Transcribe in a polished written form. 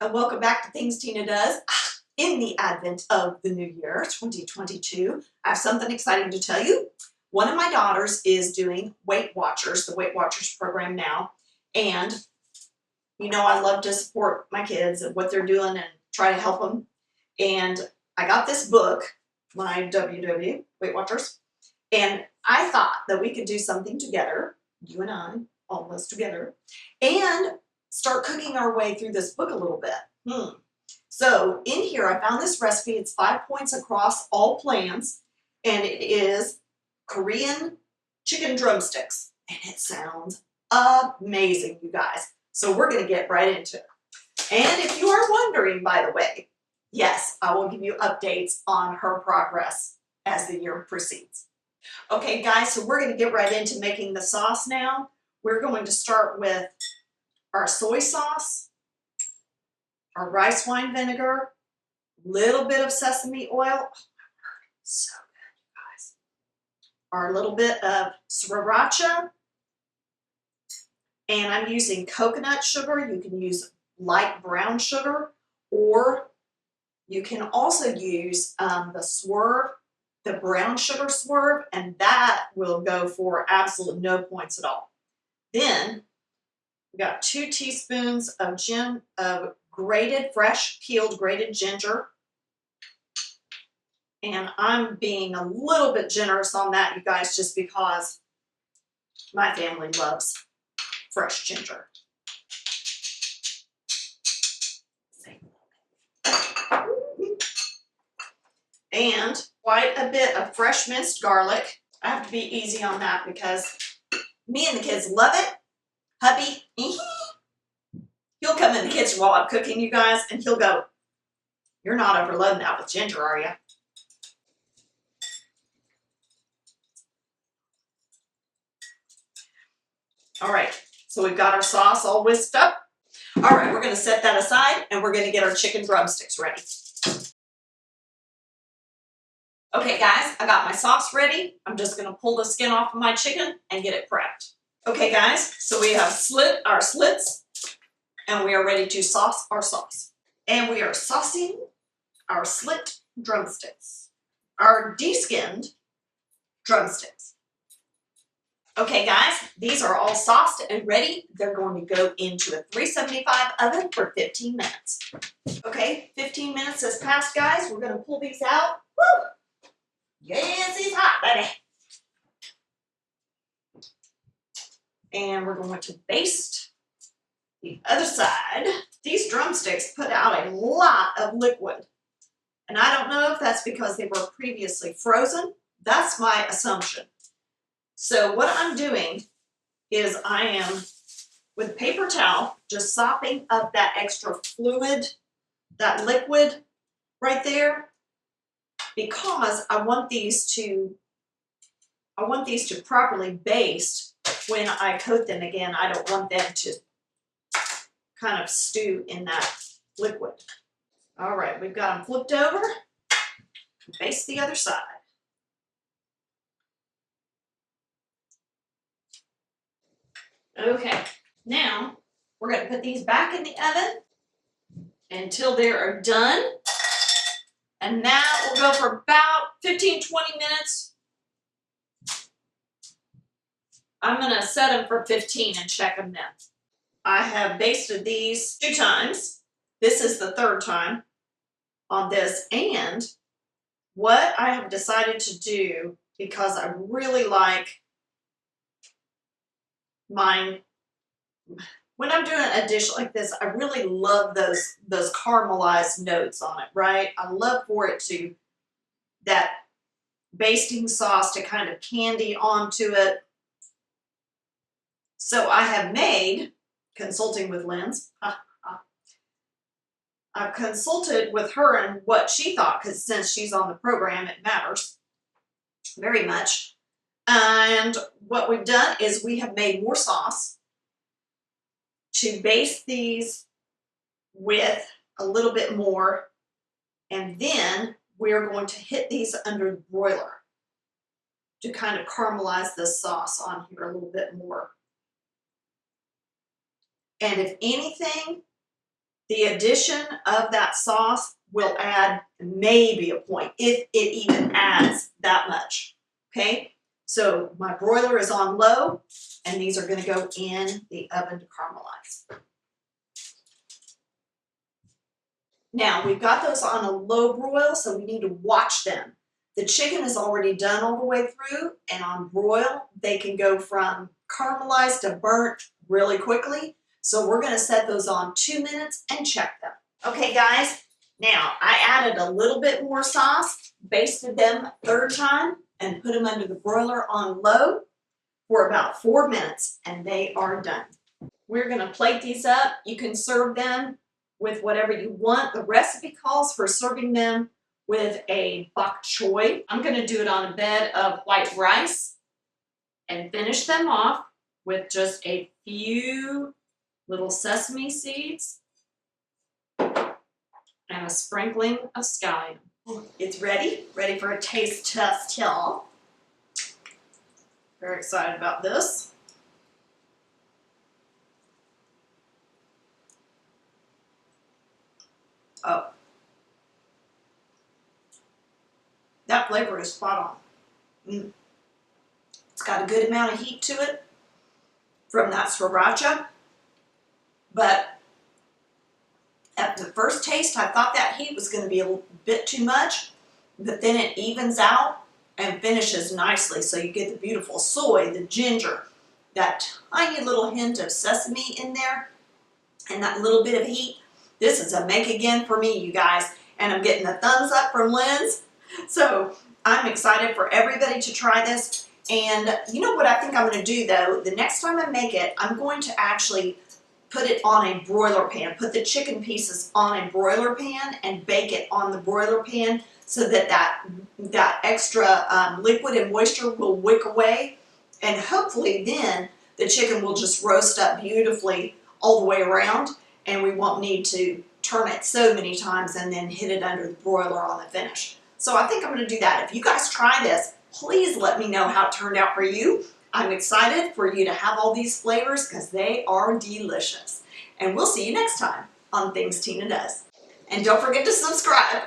and welcome back to Things Tina Does. In the advent of the new year, 2022, I have something exciting to tell you. One of my daughters is doing Weight Watchers, the Weight Watchers program now, and you know I love to support my kids and what they're doing and try to help them. And I got this book, my WW, Weight Watchers, and I thought that we could do something together, you and I, all of us together, and start cooking our way through this book a little bit. So in here, I found this recipe. It's 5 points across all plans, and it is Korean chicken drumsticks, and it sounds amazing, you guys. So we're going to get right into it. And if you are wondering, by the way, yes, I will give you updates on her progress as the year proceeds. Okay, guys, so we're going to get right into making the sauce now. We're going to start with our soy sauce, our rice wine vinegar, little bit of sesame oil. Oh, so good, guys. Our little bit of Sriracha. And I'm using coconut sugar. You can use light brown sugar, or you can also use the Swerve, the brown sugar Swerve, and that will go for absolute no points at all. Then we got 2 teaspoons of grated, fresh peeled grated ginger. And I'm being a little bit generous on that, you guys, just because my family loves fresh ginger. And quite a bit of fresh minced garlic. I have to be easy on that because me and the kids love it. Hubby, he'll come in the kitchen while I'm cooking, you guys, and he'll go, "You're not overloading that with ginger, are you?" All right, so we've got our sauce all whisked up. All right, we're going to set that aside, and we're going to get our chicken drumsticks ready. Okay, guys, I got my sauce ready. I'm just going to pull the skin off of my chicken and get it prepped. Okay, guys, so we have slit our slits, and we are ready to sauce our sauce. And we are saucing our slit drumsticks, our de-skinned drumsticks. Okay, guys, these are all sauced and ready. They're going to go into a 375 oven for 15 minutes. Okay, 15 minutes has passed, guys. We're going to pull these out. Woo! Yes, it's hot, baby. And we're going to baste the other side. These drumsticks put out a lot of liquid. And I don't know if that's because they were previously frozen. That's my assumption. So what I'm doing is I am, with paper towel, just sopping up that extra fluid, that liquid right there, because I want these to properly baste when I coat them again. I don't want them to kind of stew in that liquid. All right, we've got them flipped over. Baste the other side. Okay, now we're going to put these back in the oven until they are done. And that will go for about 15-20 minutes. I'm going to set them for 15 and check them then. I have basted these 2 times. This is the 3rd time on this. And what I have decided to do, because I really like mine, when I'm doing a dish like this, I really love those caramelized notes on it, right? I love for it to, that basting sauce to kind of candy onto it. So I have made, consulting with Lynn's, I've consulted with her and what she thought, because since she's on the program, it matters very much. And what we've done is we have made more sauce to baste these with a little bit more, and then we're going to hit these under the broiler to kind of caramelize this sauce on here a little bit more. And if anything, The addition of that sauce will add maybe a point, if it even adds that much, okay? So my broiler is on low, and these are gonna go in the oven to caramelize. Now, we've got those on a low broil, so we need to watch them. The chicken is already done all the way through, and on broil, they can go from caramelized to burnt really quickly. So we're gonna set those on 2 minutes and check them. Okay, guys, now I added a little bit more sauce, basted them a third time, and put them under the broiler on low for about 4 minutes, and they are done. We're gonna plate these up. You can serve them with whatever you want. The recipe calls for serving them with a bok choy. I'm gonna do it on a bed of white rice and finish them off with just a few little sesame seeds and a sprinkling of scallion. It's ready for a taste test, y'all. Very excited about this. Oh, that flavor is spot on. It's got a good amount of heat to it from that Sriracha, but at the first taste, I thought that heat was going to be a bit too much, but then it evens out and finishes nicely. So you get the beautiful soy, the ginger, that tiny little hint of sesame in there, and that little bit of heat. This is a make again for me, you guys, and I'm getting a thumbs up from Lynn's. So I'm excited for everybody to try this. And you know what I think I'm going to do, though? The next time I make it, I'm going to actually put it on a broiler pan, put the chicken pieces on a broiler pan and bake it on the broiler pan so that that extra liquid and moisture will wick away, and hopefully then the chicken will just roast up beautifully all the way around, and we won't need to turn it so many times and then hit it under the broiler on the finish. So I think I'm going to do that. If you guys try this, please let me know how it turned out for you. I'm excited for you to have all these flavors because they are delicious. And we'll see you next time on Things Tina Does. And don't forget to subscribe.